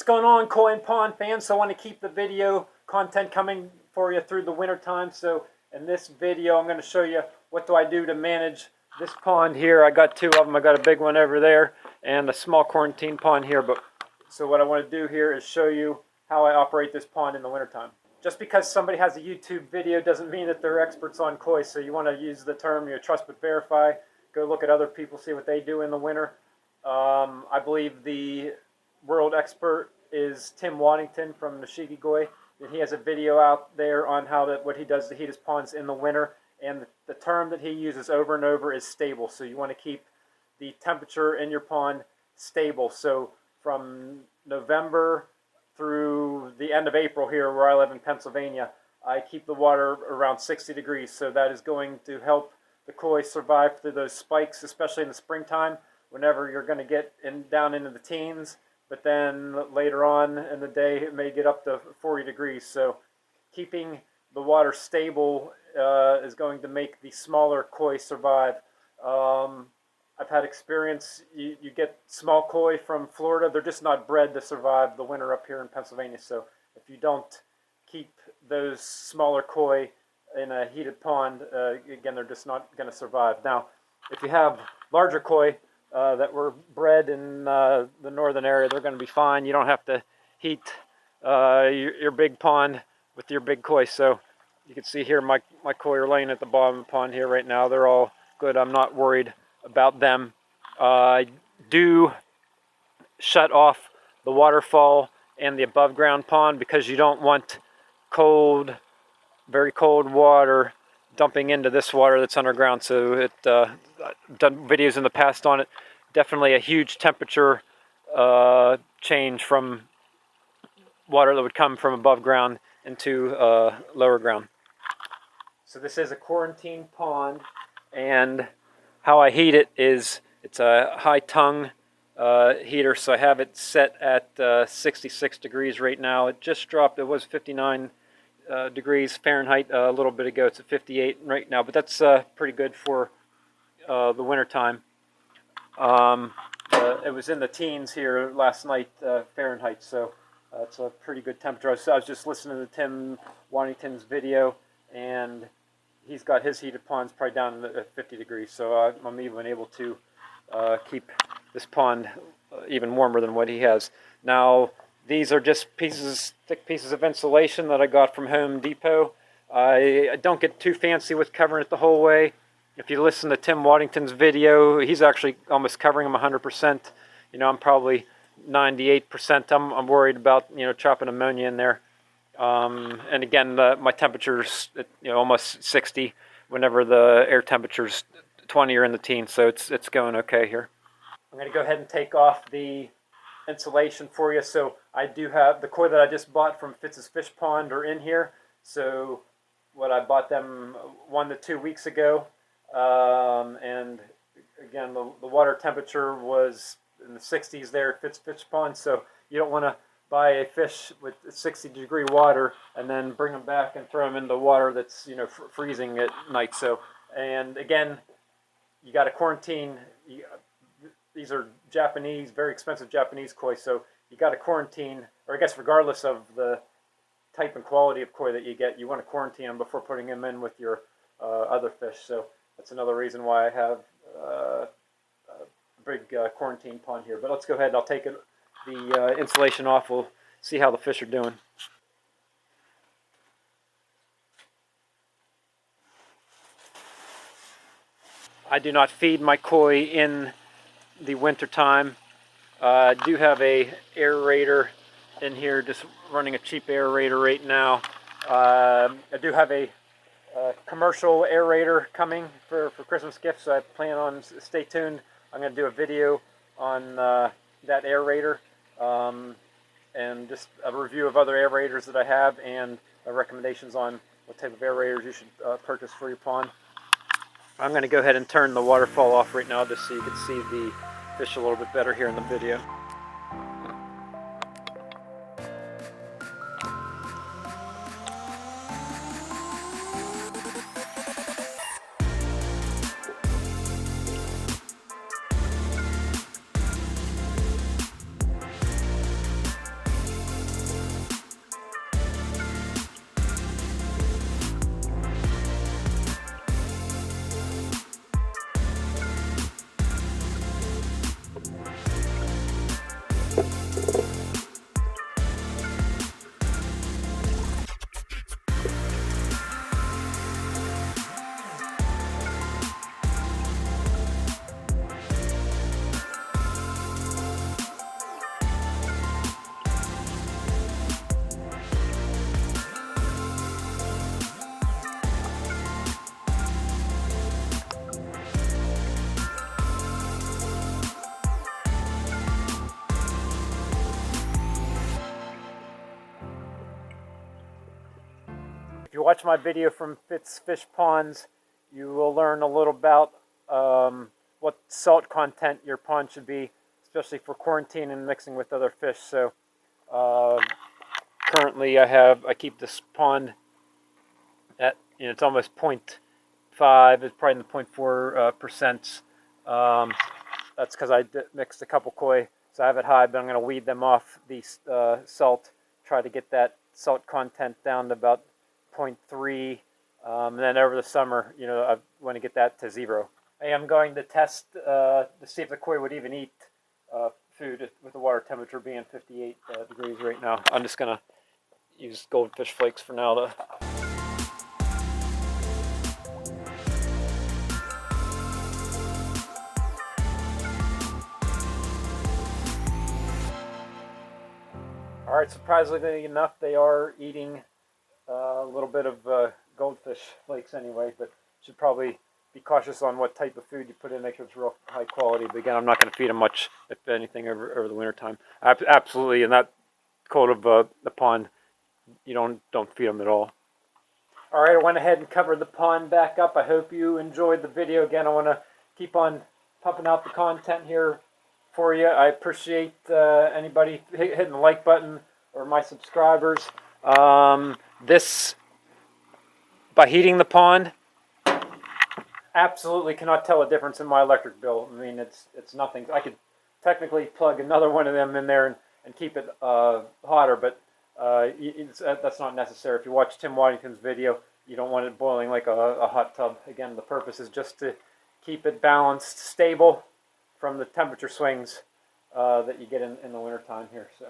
going on, koi and pond fans? So I want to keep the video content coming for you through the winter time. So in this video, I'm going to show you what do I do to manage this pond here. I got two of them. I got a big one over there and a small quarantine pond here. So what I want to do here is show you how I operate this pond in the wintertime. Just because somebody has a YouTube video doesn't mean that they're experts on koi. So you want to use the term trust but verify. Go look at other people, see what they do in the winter. I believe the world expert is Tim Waddington from Nishiki Goi. And he has a video out there on what he does to heat his ponds in the winter. And the term that he uses over and over is stable. So you want to keep the temperature in your pond stable. So from November through the end of April here where I live in Pennsylvania, I keep the water around 60 degrees. So that is going to help the koi survive through those spikes, especially in the springtime, whenever you're going to get down into the teens. But then later on in the day, it may get up to 40 degrees. So keeping the water stable is going to make the smaller koi survive. I've had experience, you get small koi from Florida, they're just not bred to survive the winter up here in Pennsylvania. So if you don't keep those smaller koi in a heated pond, again, they're just not going to survive. Now, if you have larger koi that were bred in the northern area, they're going to be fine. You don't have to heat your big pond with your big koi. So you can see here my koi are laying at the bottom of the pond here right now. They're all good. I'm not worried about them. I do shut off the waterfall and the above ground pond because you don't want cold, very cold water dumping into this water that's underground. So I've done videos in the past on it. Definitely a huge temperature change from water that would come from above ground into lower ground. So this is a quarantine pond, and how I heat it is it's a high tongue heater. So I have it set at 66 degrees right now. It just dropped. It was 59 degrees Fahrenheit a little bit ago. It's at 58 right now, but that's pretty good for the winter time. It was in the teens here last night Fahrenheit, so it's a pretty good temperature. I was just listening to Tim Waddington's video, and he's got his heated ponds probably down at 50 degrees, so I'm even able to keep this pond even warmer than what he has. Now, these are just thick pieces of insulation that I got from Home Depot. I don't get too fancy with covering it the whole way. If you listen to Tim Waddington's video, he's actually almost covering them 100%. I'm probably 98%. I'm worried about chopping ammonia in there. And again, my temperature's almost 60 whenever the air temperature's 20 or in the teens, so it's going okay here. I'm going to go ahead and take off the insulation for you. So I do have the koi that I just bought from Fitz's Fish Pond are in here. So I bought them 1 to 2 weeks ago, and again the water temperature was in the 60s there at Fitz's Fish Pond. So you don't want to buy a fish with 60-degree water and then bring them back and throw them in the water that's freezing at night. So, and again, you got to quarantine. These are Japanese, very expensive Japanese koi, so you got to quarantine, or I guess regardless of the type and quality of koi that you get, you want to quarantine them before putting them in with your other fish. So that's another reason why I have a big quarantine pond here. But let's go ahead. I'll take the insulation off. We'll see how the fish are doing. I do not feed my koi in the winter time. I do have a aerator in here, just running a cheap aerator right now. I do have a commercial aerator coming for Christmas gifts, so I plan on, stay tuned. I'm going to do a video on that aerator and just a review of other aerators that I have and recommendations on what type of aerators you should purchase for your pond. I'm going to go ahead and turn the waterfall off right now just so you can see the fish a little bit better here in the video. If you watch my video from Fitz Fish Ponds, you will learn a little about what salt content your pond should be, especially for quarantine and mixing with other fish. So currently I keep this pond at, it's almost 0.5, it's probably in the 0.4%. That's because I mixed a couple koi, so I have it high, but I'm going to weed them off the salt, try to get that salt content down to about 0.3, and then over the summer, I want to get that to 0. I am going to test to see if the koi would even eat food with the water temperature being 58 degrees right now. I'm just going to use goldfish flakes for now to... Alright, surprisingly enough, they are eating a little bit of goldfish flakes anyway, but should probably be cautious on what type of food you put in, make sure it's real high quality. But again, I'm not going to feed them much, if anything, over the winter time. Absolutely, in that cold of the pond, you don't feed them at all. Alright, I went ahead and covered the pond back up. I hope you enjoyed the video. Again, I want to keep on pumping out the content here for you. I appreciate anybody hitting the like button or my subscribers. This, by heating the pond, absolutely cannot tell a difference in my electric bill. I mean, it's nothing. I could technically plug another one of them in there and keep it hotter, but that's not necessary. If you watch Tim Waddington's video, you don't want it boiling like a hot tub. Again, the purpose is just to keep it balanced, stable from the temperature swings that you get in the wintertime here. So.